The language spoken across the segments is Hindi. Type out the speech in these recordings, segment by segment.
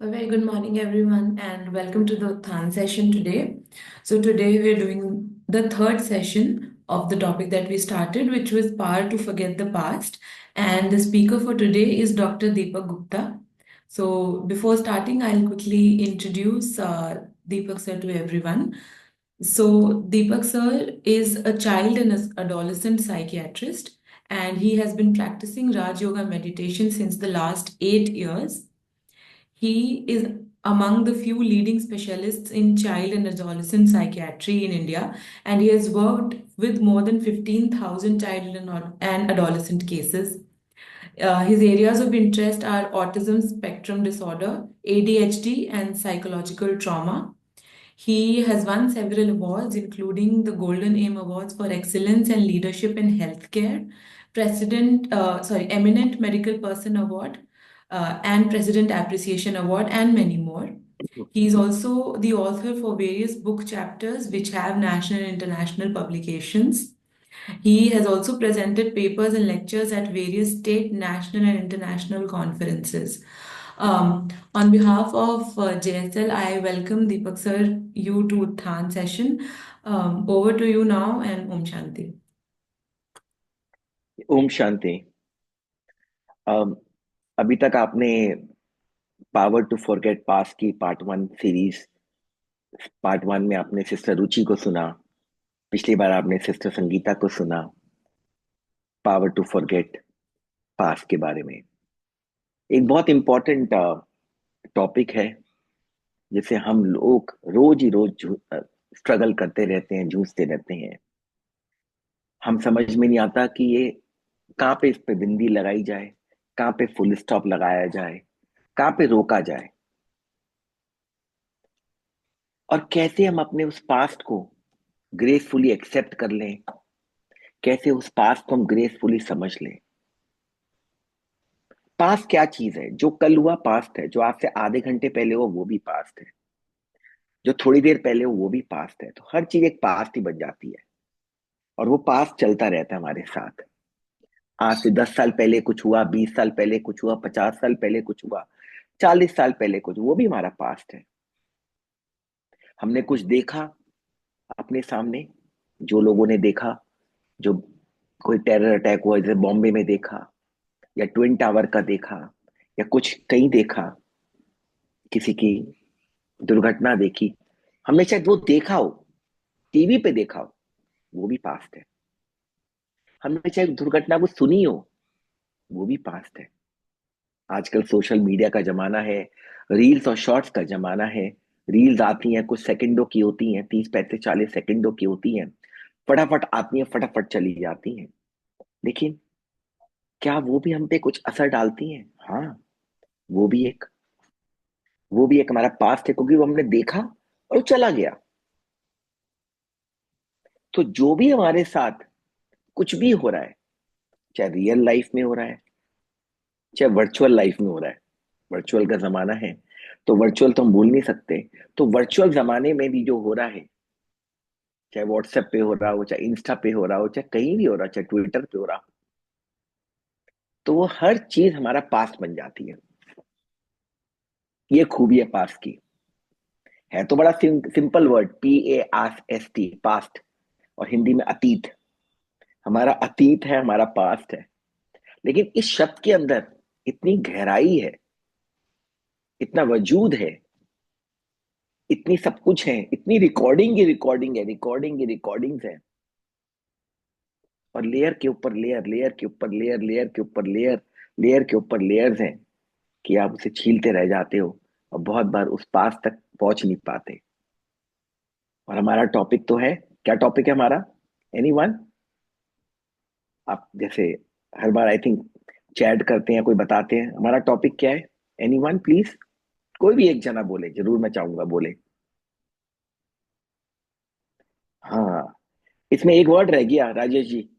A very good morning, everyone, and welcome to the Uthan session today. So, today we're doing the third session of the topic that we started, which was Power to Forget the Past. And the speaker for today is Dr. Deepak Gupta. So, before starting, I'll quickly introduce Deepak sir to everyone. So, Deepak sir is a child and adolescent psychiatrist, and he has been practicing Raj Yoga meditation since the last 8 years. He is among the few leading specialists in child and adolescent psychiatry in India, and he has worked with more than 15,000 child and adolescent cases. His areas of interest are autism spectrum disorder, ADHD, and psychological trauma. He has won several awards, including the Golden Aim Awards for Excellence and Leadership in Healthcare, Eminent Medical Person Award, and President Appreciation Award, and many more. He is also the author for various book chapters which have national and international publications. He has also presented papers and lectures at various state, national, and international conferences. On behalf of JSL, I welcome Deepak sir you to Uthan session. Over to you now and Om Shanti. Om Shanti. अम, अभी तक आपने पावर टू फॉरगेट पास्ट की पार्ट 1 सीरीज। पार्ट 1 में आपने सिस्टर रुचि को सुना। पिछली बार आपने सिस्टर संगीता को सुना पावर टू फॉरगेट पास्ट के बारे में। एक बहुत इंपॉर्टेंट टॉपिक है जिसे हम लोग रोज ही रोज स्ट्रगल करते रहते हैं, जूझते रहते हैं। हम समझ में नहीं आता कि ये कहाँ पे इस पे बिंदी लगाई जाए, कहाँ पे फुल स्टॉप लगाया जाए, कहाँ पे रोका जाए, और कैसे हम अपने उस पास्ट को ग्रेसफुली एक्सेप्ट कर लें, कैसे उस पास्ट को हम ग्रेसफुली समझ लें। पास्ट क्या चीज है? जो कल हुआ पास्ट है, जो आज से आधे घंटे पहले हुआ वो भी पास्ट है, जो थोड़ी देर पहले हो वो भी पास्ट है। तो हर चीज एक पास्ट ही बन जाती है और वो पास्ट चलता रहता है हमारे साथ। आज से 10 साल पहले कुछ हुआ, 20 साल पहले कुछ हुआ, 50 साल पहले कुछ हुआ, 40 साल पहले कुछ, वो भी हमारा पास्ट है। हमने कुछ देखा अपने सामने, जो लोगों ने देखा, जो कोई टेरर अटैक हुआ जैसे बॉम्बे में देखा, या ट्विन टावर का देखा, या कुछ कहीं देखा, किसी की दुर्घटना देखी, हमने शायद वो देखा हो, टीवी पे देखा हो, वो भी पास्ट है। हमने शायद दुर्घटना को सुनी हो, वो भी पास्ट है। आजकल सोशल मीडिया का जमाना है, रील्स और शॉर्ट्स का जमाना है। रील्स आती हैं, कुछ सेकंडों की होती हैं, 30 35 40 सेकंडों की होती हैं, फटाफट आती हैं, फटाफट चली जाती हैं। लेकिन क्या वो भी हम पे कुछ असर डालती हैं? हाँ, वो भी एक वो भी एक हमारा पास्ट है, क्योंकि वो हमने देखा और वो चला गया। तो जो भी हमारे साथ कुछ भी हो रहा है, चाहे रियल लाइफ में हो रहा है, चाहे वर्चुअल लाइफ में हो रहा है, वर्चुअल का जमाना है तो वर्चुअल तो हम भूल नहीं सकते। तो वर्चुअल जमाने में भी जो हो रहा है, चाहे व्हाट्सएप पे हो रहा हो, चाहे इंस्टा पे हो रहा हो, चाहे कहीं भी हो रहा हो, चाहे ट्विटर पे हो रहा हो, तो वो हर चीज हमारा पास्ट बन जाती है। ये खूबी है पास्ट की। है तो बड़ा सिंपल वर्ड, PAST, पास्ट, और हिंदी में अतीत। हमारा अतीत है, हमारा पास्ट है, लेकिन इस शब्द के अंदर इतनी गहराई है, इतना वजूद है, इतनी सब कुछ है, इतनी रिकॉर्डिंग की रिकॉर्डिंग है, रिकॉर्डिंग की रिकॉर्डिंग्स है, और लेयर के ऊपर लेयर, लेयर के ऊपर लेयर, लेयर के ऊपर लेयर, लेयर के ऊपर लेयर्स हैं, कि आप उसे छीलते रह जाते हो और बहुत बार उस पास तक पहुंच नहीं पाते। और हमारा टॉपिक तो है, क्या टॉपिक है हमारा? एनीवन? आप जैसे हर बार आई थिंक चैट करते हैं, कोई बताते हैं हमारा टॉपिक क्या है? एनीवन प्लीज, कोई भी एक जना बोले, जरूर मैं चाहूंगा बोले। हाँ, इसमें एक वर्ड रह गया राजेश जी,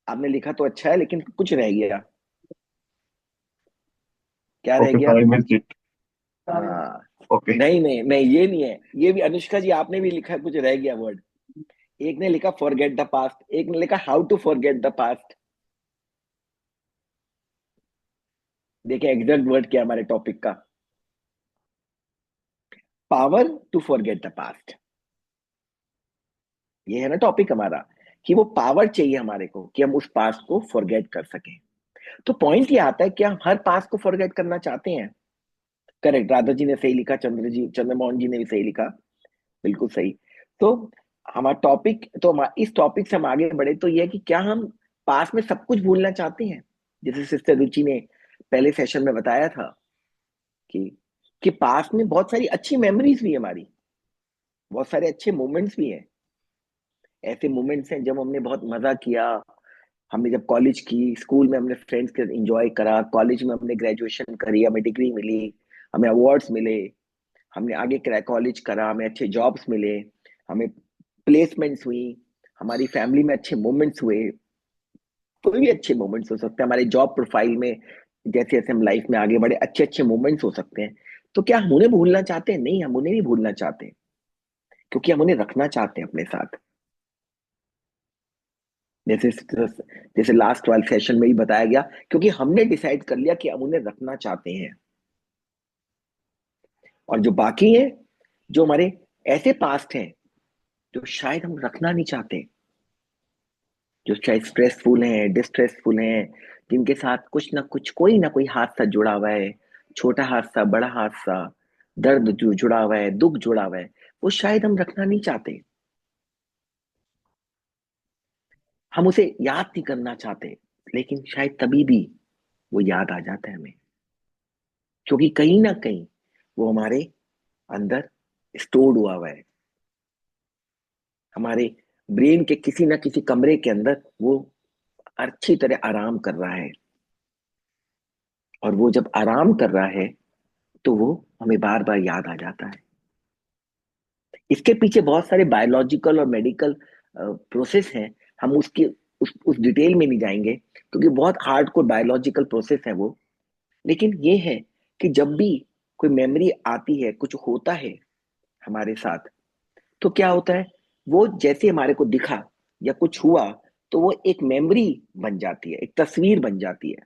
आपने लिखा तो अच्छा है लेकिन कुछ रह गया। क्या रह Okay, गया? I missed it. हाँ, Okay. नहीं नहीं नहीं, ये नहीं है, ये भी अनुष्का जी आपने भी लिखा, कुछ रह गया वर्ड। एक ने लिखा फॉरगेट द पास्ट, एक ने लिखा how to forget the past. देखें एग्जैक्ट वर्ड क्या है हमारे टॉपिक का, power to forget the past. ये है ना टॉपिक हमारा, कि वो पावर चाहिए हमारे को कि हम उस पास्ट को फॉरगेट कर सकें। तो पॉइंट ये आता है कि हम हर पास्ट को फॉरगेट करना चाहते हैं। करेक्ट, राधा जी ने सही लिखा, चंद्रमोहन जी ने भी सही लिखा, बिल्कुल सही। तो हमारा टॉपिक, तो इस टॉपिक से हम आगे बढ़े तो ये है कि क्या हम पास्ट में सब कुछ भूलना चाहते हैं, जैसे सिस्टर रुचि ने पहले सेशन में बताया था कि पास्ट में बहुत सारी अच्छी मेमोरीज भी है हमारी, बहुत सारे अच्छे मोमेंट्स भी हैं। ऐसे मोमेंट्स हैं जब हमने बहुत मजा किया, हमने जब कॉलेज की, स्कूल में हमने फ्रेंड्स के एंजॉय करा, कॉलेज में हमने ग्रेजुएशन करी, हमें डिग्री मिली, हमें अवार्ड्स मिले, हमने आगे कॉलेज करा, हमें अच्छे जॉब्स मिले, हमें प्लेसमेंट्स हुई, हमारी फैमिली में अच्छे मोमेंट्स हुए। कोई भी अच्छे मोमेंट्स हो सकते हैं हमारे जॉब प्रोफाइल में, जैसे जैसे हम लाइफ में आगे बढ़े अच्छे अच्छे मोमेंट्स हो सकते हैं। तो क्या हम उन्हें भूलना चाहते हैं? नहीं, हम उन्हें नहीं भूलना चाहते, क्योंकि हम उन्हें रखना चाहते हैं अपने साथ। जैसे जैसे लास्ट वाले सेशन में ही बताया गया, क्योंकि हमने डिसाइड कर लिया कि हम उन्हें रखना चाहते हैं। और जो बाकी है, जो हमारे ऐसे पास्ट हैं जो शायद हम रखना नहीं चाहते, जो शायद स्ट्रेसफुल हैं, डिस्ट्रेसफुल हैं, जिनके साथ कुछ ना कुछ, कोई ना कोई हादसा जुड़ा हुआ है, छोटा हादसा, बड़ा हादसा, दर्द जो जुड़ा हुआ है, दुख जुड़ा हुआ है, वो शायद हम रखना नहीं चाहते। हम उसे याद नहीं करना चाहते, लेकिन शायद तभी भी वो याद आ जाता है हमें, क्योंकि कहीं ना कहीं वो हमारे अंदर स्टोर्ड हुआ हुआ है, हमारे ब्रेन के किसी ना किसी कमरे के अंदर वो अच्छी तरह आराम कर रहा है। और वो जब आराम कर रहा है तो वो हमें बार बार याद आ जाता है। इसके पीछे बहुत सारे बायोलॉजिकल और मेडिकल प्रोसेस हैं। हम उसकी उस डिटेल में नहीं जाएंगे, क्योंकि बहुत हार्ड कोर बायोलॉजिकल प्रोसेस है वो। लेकिन ये है कि जब भी कोई मेमोरी आती है, कुछ होता है हमारे साथ, तो क्या होता है, वो जैसे हमारे को दिखा या कुछ हुआ, तो वो एक मेमोरी बन जाती है, एक तस्वीर बन जाती है।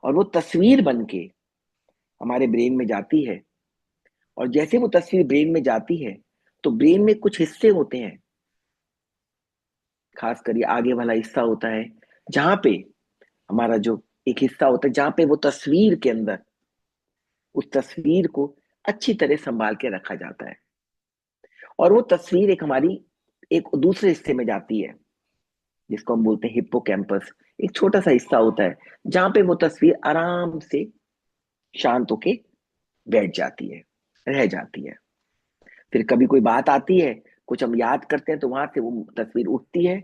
और वो तस्वीर बन के हमारे ब्रेन में जाती है। और जैसे वो तस्वीर ब्रेन में जाती है, तो ब्रेन में कुछ हिस्से होते हैं, खास कर ये आगे वाला हिस्सा होता है, जहां पे हमारा जो एक हिस्सा होता है, जहां पे वो तस्वीर के अंदर उस तस्वीर को अच्छी तरह संभाल के रखा जाता है। और वो तस्वीर एक हमारी एक दूसरे हिस्से में जाती है, जिसको हम बोलते हैं हिप्पोकैम्पस। एक छोटा सा हिस्सा होता है जहां पे वो तस्वीर आराम से शांत होके बैठ जाती है, रह जाती है। फिर कभी कोई बात आती है, कुछ हम याद करते हैं, तो वहां से वो तस्वीर उठती है,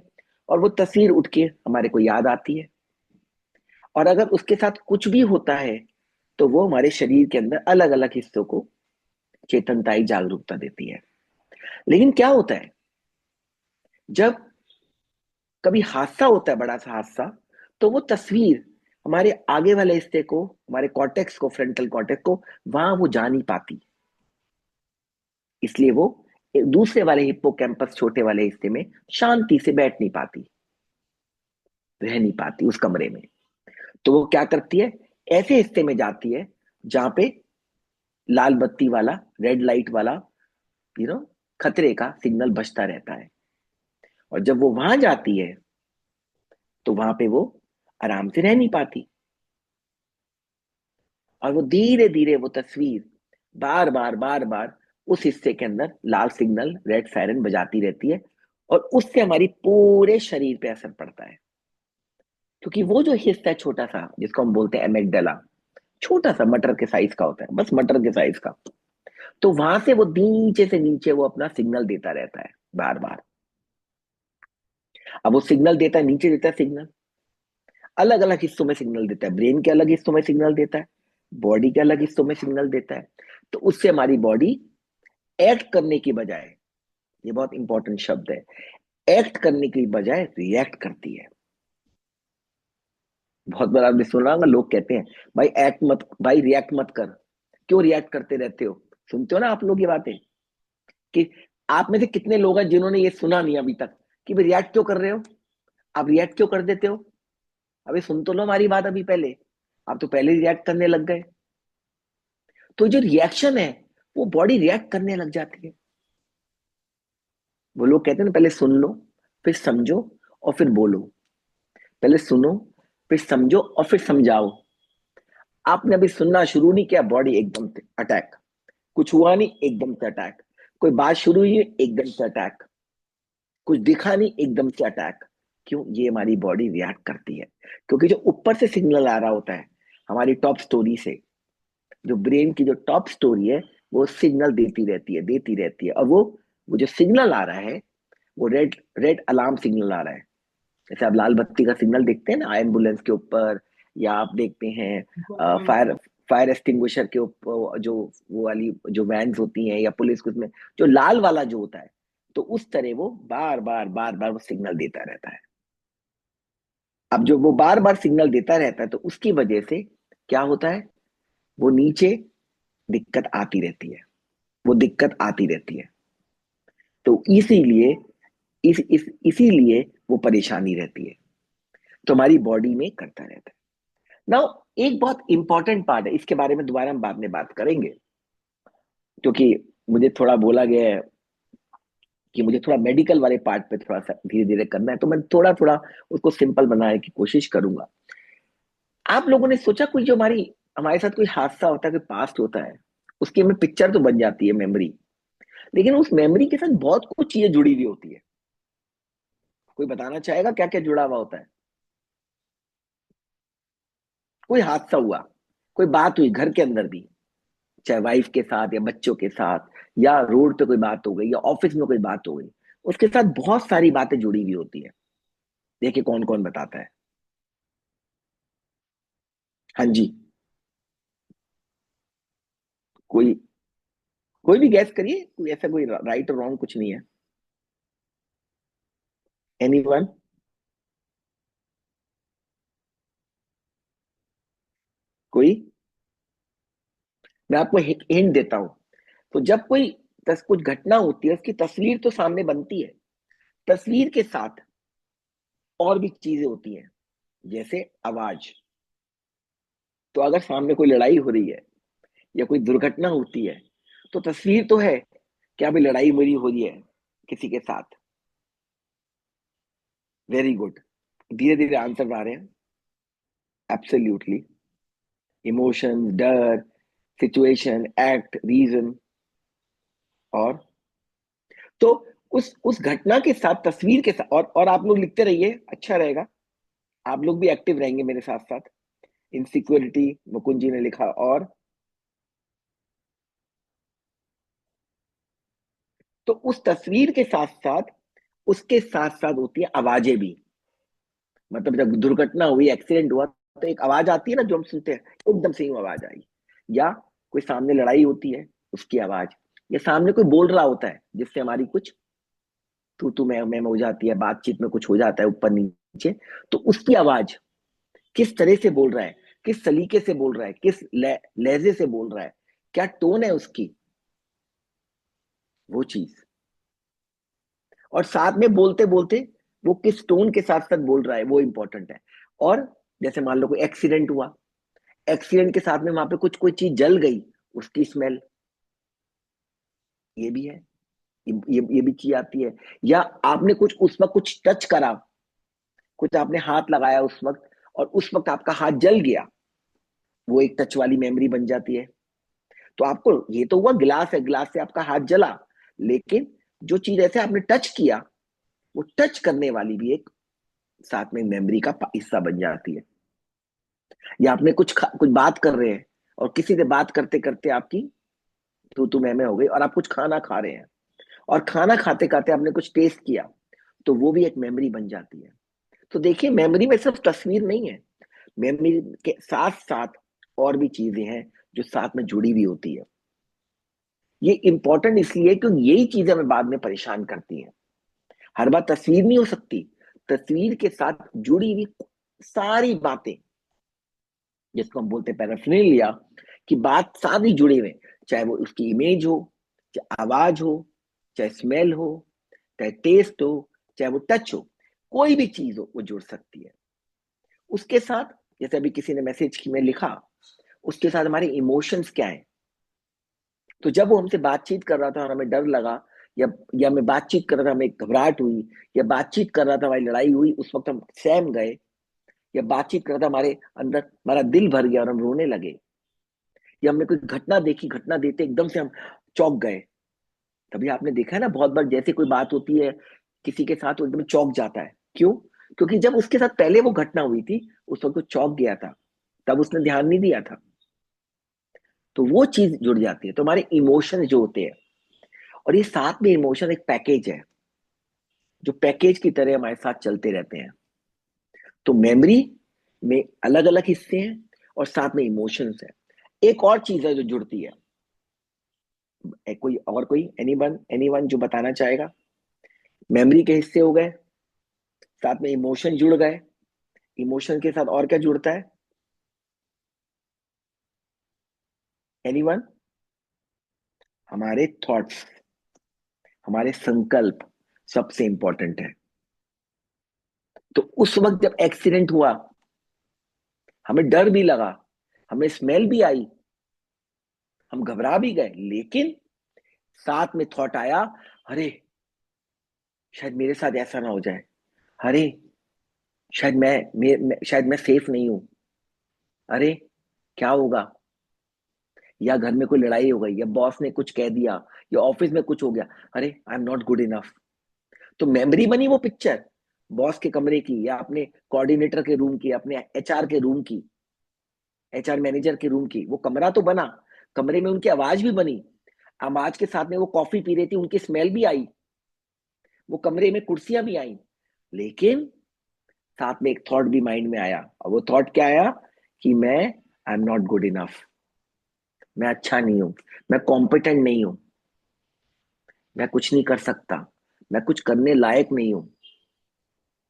और वो तस्वीर उठ के हमारे को याद आती है। और अगर उसके साथ कुछ भी होता है, तो वो हमारे शरीर के अंदर अलग अलग हिस्सों को चेतनताई जागरूकता देती है। लेकिन क्या होता है, जब कभी हादसा होता है, बड़ा सा हादसा, तो वो तस्वीर हमारे आगे वाले हिस्से को, हमारे कॉर्टेक्स को, फ्रंटल कॉर्टेक्स को, वहां वो जा नहीं पाती। इसलिए वो एक दूसरे वाले हिप्पोकैम्पस, छोटे वाले हिस्से में शांति से बैठ नहीं पाती, रह नहीं पाती उस कमरे में। तो वो क्या करती है, ऐसे हिस्से में जाती है जहां पे लाल बत्ती वाला, रेड लाइट वाला, यू नो खतरे का सिग्नल बजता रहता है। और जब वो वहां जाती है, तो वहां पे वो आराम से रह नहीं पाती, और वो धीरे धीरे वो तस्वीर बार बार उस हिस्से के अंदर लाल सिग्नल, रेड सायरन बजाती रहती है। और उससे हमारी पूरे शरीर पे असर पड़ता है, क्योंकि वो जो हिस्सा है छोटा सा, जिसको हम बोलते हैं एमेगडाला, छोटा सा मटर के साइज का होता है, बस मटर के साइज का। तो वहां से वो नीचे से नीचे वो अपना सिग्नल देता रहता है बार बार। अब वो सिग्नल देता है, नीचे देता है सिग्नल, अलग अलग हिस्सों में सिग्नल देता है, ब्रेन के अलग हिस्सों में सिग्नल देता है, बॉडी के अलग हिस्सों में सिग्नल देता है। तो उससे हमारी बॉडी एक्ट करने की बजाय, ये बहुत इंपॉर्टेंट शब्द है, एक्ट करने की बजाय रिएक्ट करती है। बहुत बार आपने सुना होगा, लोग कहते हैं भाई एक्ट मत, भाई रिएक्ट मत कर, क्यों रिएक्ट करते रहते हो। सुनते हो ना आप लोग ये बातें, कि आप में से कितने लोग हैं जिन्होंने ये सुना नहीं अभी तक, कि भाई रिएक्ट क्यों कर रहे हो, आप रिएक्ट क्यों कर देते हो। अभी सुन तो लो हमारी बात अभी पहले, आप तो पहले ही रिएक्ट करने लग गए। तो जो रिएक्शन है वो बॉडी रिएक्ट करने लग जाती है। वो लोग कहते हैं ना, पहले सुन लो, फिर समझो, और फिर बोलो। पहले सुनो, फिर समझो, और फिर समझाओ। आपने अभी सुनना शुरू नहीं किया, बॉडी एकदम से अटैक। कुछ हुआ नहीं, एकदम से अटैक। कोई बात शुरू हुई, एकदम से अटैक। कुछ दिखा नहीं, एकदम से अटैक। क्यों? ये हमारी बॉडी रिएक्ट करती है, क्योंकि जो ऊपर से सिग्नल आ रहा होता है हमारी टॉप स्टोरी से, जो ब्रेन की जो टॉप स्टोरी है, वो सिग्नल देती रहती है। और वो जो सिग्नल आ रहा है, वो रेड रेड अलार्म सिग्नल आ रहा है। जैसे आप लाल बत्ती का सिग्नल देखते हैं ना एम्बुलेंस के ऊपर, या आप देखते हैं फायर फायर एक्सटिंग्विशर के ऊपर, जो वो वाली जो वैन्स होती हैं, या पुलिस के उसमें जो लाल वाला जो होता है, तो उस तरह वो बार बार वो सिग्नल देता रहता है। अब जो वो बार बार सिग्नल देता रहता है, तो उसकी वजह से क्या होता है, वो नीचे दिक्कत आती रहती है, वो दिक्कत आती रहती है। तो इसीलिए इसीलिए वो परेशानी रहती है, तो हमारी बॉडी में करता रहता है। नाउ, एक बहुत इंपॉर्टेंट पार्ट है, इसके बारे में दोबारा हम बाद में बात करेंगे, क्योंकि मुझे थोड़ा बोला गया है कि मुझे थोड़ा मेडिकल वाले पार्ट पे थोड़ा सा धीरे धीरे करना है, तो मैं थोड़ा थोड़ा उसको सिंपल बनाने की कोशिश करूंगा। आप लोगों ने सोचा, कोई जो हमारे साथ कोई हादसा होता है, कोई पास्ट होता है, उसकी हमें पिक्चर तो बन जाती है, मेमोरी, लेकिन उस मेमोरी के साथ बहुत कुछ चीजें जुड़ी हुई होती है। कोई बताना चाहेगा क्या क्या जुड़ा हुआ होता है? कोई हादसा हुआ, कोई बात हुई घर के अंदर भी, चाहे वाइफ के साथ या बच्चों के साथ, या रोड पे कोई बात हो गई, या ऑफिस में कोई बात हो गई, उसके साथ बहुत सारी बातें जुड़ी हुई होती है। देखिए कौन कौन बताता है। हाँ जी। कोई कोई भी गैस करिए, कोई ऐसा कोई राइट और रॉन्ग कुछ नहीं है। एनीवन? कोई? मैं आपको हिंट देता हूं। तो जब कोई कुछ घटना होती है, उसकी तस्वीर तो सामने बनती है, तस्वीर के साथ और भी चीजें होती हैं, जैसे आवाज। तो अगर सामने कोई लड़ाई हो रही है या कोई दुर्घटना होती है, तो तस्वीर तो है, क्या अभी लड़ाई मेरी हो रही है किसी के साथ। वेरी गुड, धीरे धीरे आंसर आ रहे हैं। एब्सोल्युटली। इमोशन, डर, सिचुएशन, एक्ट, रीजन, और तो उस घटना के साथ, तस्वीर के साथ, और आप लोग लिखते रहिए, अच्छा रहेगा। आप लोग भी एक्टिव रहेंगे मेरे साथ साथ। इनसिक्योरिटी, मुकुंद जी ने लिखा। और तो उस तस्वीर के साथ साथ, उसके साथ साथ होती है आवाजें भी। मतलब जब दुर्घटना हुई, एक्सीडेंट हुआ, तो एक आवाज आती है ना जो हम सुनते हैं, एकदम से ही वो आवाज आई। या कोई सामने लड़ाई होती है, उसकी आवाज। या सामने कोई बोल रहा होता है, जिससे हमारी कुछ तू मैं हो जाती है, बातचीत में कुछ हो जाता है ऊपर नीचे, तो उसकी आवाज, किस तरह से बोल रहा है, किस सलीके से बोल रहा है, किस लहजे से बोल रहा है, क्या टोन है उसकी, वो चीज। और साथ में बोलते बोलते वो किस टोन के साथ साथ बोल रहा है, वो इंपॉर्टेंट है। और जैसे मान लो कोई एक्सीडेंट हुआ, एक्सीडेंट के साथ में वहां पे कुछ कोई चीज जल गई, उसकी स्मेल, ये भी है। ये भी चीज आती है। या आपने कुछ उस वक्त कुछ टच करा, कुछ आपने हाथ लगाया उस वक्त, और उस वक्त आपका हाथ जल गया, वो एक टच वाली मेमोरी बन जाती है। तो आपको ये तो हुआ, गिलास है, गिलास से आपका हाथ जला, लेकिन जो चीज ऐसे आपने टच किया, वो टच करने वाली भी एक साथ में मेमोरी का हिस्सा बन जाती है। या आपने कुछ बात कर रहे हैं, और किसी से बात करते करते आपकी तू मैं हो गई, और आप कुछ खाना खा रहे हैं, और खाना खाते खाते आपने कुछ टेस्ट किया, तो वो भी एक मेमोरी बन जाती है। तो देखिए, मेमोरी में सिर्फ तस्वीर नहीं है, मेमोरी के साथ साथ और भी चीजें हैं जो साथ में जुड़ी हुई होती है। ये इंपॉर्टेंट इसलिए क्योंकि यही चीजें हमें बाद में परेशान करती हैं। हर बात तस्वीर नहीं हो सकती, तस्वीर के साथ जुड़ी हुई सारी बातें, जिसको हम बोलते हैं पैराफर्नेलिया, कि बात सारी जुड़े हुए, चाहे वो उसकी इमेज हो, चाहे आवाज हो, चाहे स्मेल हो, चाहे टेस्ट हो, चाहे वो टच हो, कोई भी चीज हो वो जुड़ सकती है उसके साथ। जैसे अभी किसी ने मैसेज में लिखा, उसके साथ हमारे इमोशंस क्या है। तो जब वो हमसे बातचीत कर रहा था और हमें डर लगा, या मैं बातचीत कर रहा था हमें घबराहट हुई, या बातचीत कर रहा था हमारी लड़ाई हुई, उस वक्त हम सहम गए, या बातचीत कर रहा था हमारे अंदर हमारा दिल भर गया और हम रोने लगे, या हमने कोई घटना देखी, घटना देते एकदम से हम चौंक गए। तभी आपने देखा है ना, बहुत बार जैसे कोई बात होती है किसी के साथ, वो एकदम चौंक जाता है। क्यों? क्योंकि जब उसके साथ पहले वो घटना हुई थी, उस वक्त वो चौंक गया था, तब उसने ध्यान नहीं दिया था। तो वो चीज जुड़ जाती है। तो हमारे इमोशन जो होते हैं, और ये साथ में इमोशन एक पैकेज है, जो पैकेज की तरह हमारे साथ चलते रहते हैं। तो मेमोरी में अलग अलग हिस्से हैं और साथ में इमोशंस है। एक और चीज है जो जुड़ती है। कोई एनीवन एनीवन जो बताना चाहेगा? मेमोरी के हिस्से हो गए, साथ में इमोशन जुड़ गए, इमोशन के साथ और क्या जुड़ता है? एनीवन? हमारे थॉट्स, हमारे संकल्प सबसे इंपॉर्टेंट है। तो उस वक्त जब एक्सीडेंट हुआ, हमें डर भी लगा, हमें स्मेल भी आई, हम घबरा भी गए, लेकिन साथ में थॉट आया, अरे शायद मेरे साथ ऐसा ना हो जाए, अरे शायद मैं सेफ नहीं हूं, अरे क्या होगा, या घर में कोई लड़ाई हो गई, या बॉस ने कुछ कह दिया, या ऑफिस में कुछ हो गया, अरे I am not good enough. तो मेमोरी बनी वो पिक्चर, बॉस के कमरे की, या अपने कोऑर्डिनेटर के रूम की, अपने एचआर के रूम की, एचआर मैनेजर के रूम की। वो कमरा तो बना, कमरे में उनकी आवाज भी बनी, आवाज के साथ में वो कॉफी पी रही थी, उनकी स्मेल भी आई, वो कमरे में कुर्सियां भी आई, लेकिन साथ में एक थॉट भी माइंड में आया। और वो थॉट क्या आया? कि मैं I am not good enough, मैं अच्छा नहीं हूं, मैं कॉम्पिटेंट नहीं हूं, मैं कुछ नहीं कर सकता, मैं कुछ करने लायक नहीं हूं,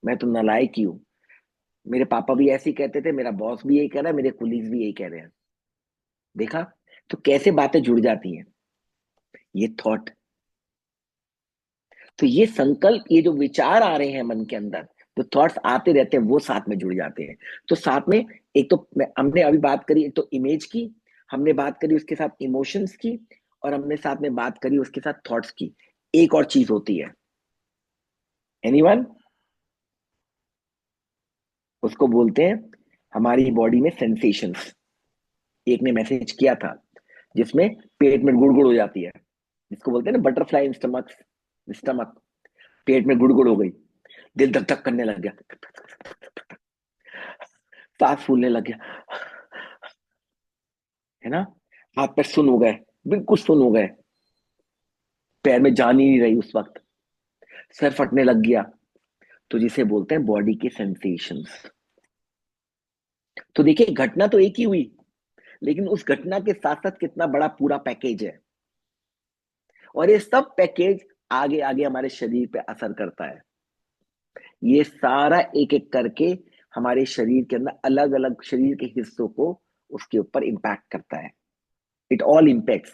मैं तो नालायक ही हूं। मेरे पापा भी ऐसे ही कहते थे, मेरा बॉस भी यही कह रहा है, मेरे कुलीग्स भी यही कह रहे हैं। देखा? तो कैसे बातें जुड़ जाती हैं, ये थॉट। तो ये संकल्प, ये जो विचार आ रहे हैं मन के अंदर, जो थॉट्स आते रहते हैं, वो साथ में जुड़ जाते हैं। तो साथ में एक तो हमने अभी बात करी, एक तो इमेज की, हमने बात करी उसके साथ इमोशंस की, और हमने साथ में बात करी उसके साथ थॉट्स की। एक और चीज होती है, एनीवन? उसको बोलते हैं हमारी बॉडी में सेंसेशंस। एक ने मैसेज किया था, जिसमें पेट में गुड़गुड़ हो जाती है, जिसको बोलते हैं ना बटरफ्लाई इन स्टमक, स्टमक, पेट में गुड़गुड़ हो गई, दिल धक धक करने लग गया, सांस फूलने लग गया, है ना, हाथ पैर सुन हो गए, बिल्कुल सुन हो गए, पैर में जान ही नहीं रही उस वक्त, सर फटने लग गया। तो जिसे बोलते हैं बॉडी के सेंसेशंस। तो देखिए, घटना तो एक ही हुई, लेकिन उस घटना के साथ साथ कितना बड़ा पूरा पैकेज है, और ये सब पैकेज आगे आगे हमारे शरीर पे असर करता है। ये सारा एक एक करके हमारे शरीर के अंदर अलग अलग शरीर के हिस्सों को उसके ऊपर इम्पैक्ट करता है। It all impacts.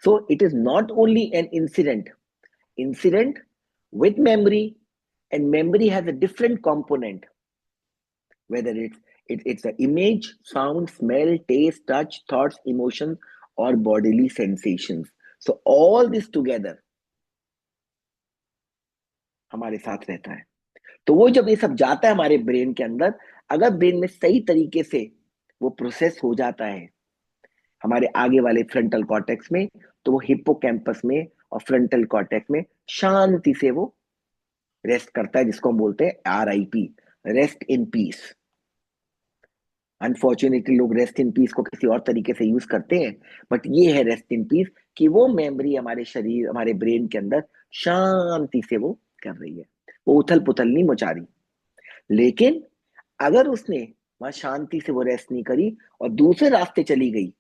So it is not only an incident with memory, and memory has a different component, whether it's an image, sound, smell, taste, touch, thoughts, emotions, or bodily sensations. So all this together हमारे साथ रहता है। तो वो जब ये सब जाता है हमारे ब्रेन के अंदर, अगर ब्रेन में सही तरीके से वो प्रोसेस हो जाता है हमारे आगे वाले फ्रंटल कॉर्टेक्स में, तो वो हिप्पोकैम्पस में और फ्रंटल कॉर्टेक्स में शांति से वो रेस्ट करता है, जिसको हम बोलते हैं RIP, rest in peace. Unfortunately लोग रेस्ट इन पीस को किसी और तरीके से यूज करते हैं, बट ये है रेस्ट इन पीस, कि वो मेमोरी हमारे शरीर, हमारे ब्रेन के अंदर शांति से वो कर रही है, वो उथल पुथल नहीं मचा रही। लेकिन अगर उसने वहां शांति से वो रेस्ट नहीं करी और दूसरे रास्ते चली गई,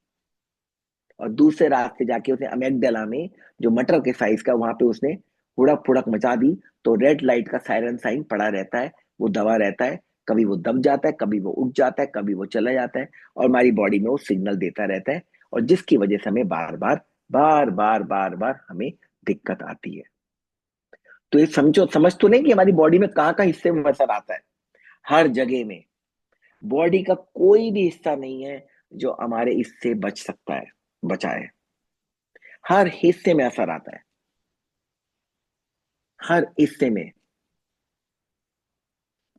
और दूसरे रास्ते जाके उसने अमेगडला में, जो मटर के साइज का, वहां पे उसने हुड़क फुड़क मचा दी, तो रेड लाइट का सायरन साइन पड़ा रहता है, वो दबा रहता है, कभी वो दब जाता है, कभी वो उठ जाता है, कभी वो चला जाता है, और हमारी बॉडी में वो सिग्नल देता रहता है, और जिसकी वजह से हमें बार बार हमें दिक्कत आती है। तो ये समझो, समझ तो नहीं कि हमारी बॉडी में कहाँ कहाँ हिस्से में असर आता है, हर जगह में। बॉडी का कोई भी हिस्सा नहीं है जो हमारे इससे बच सकता है, बचाए। हर हिस्से में असर आता है, हर हिस्से में।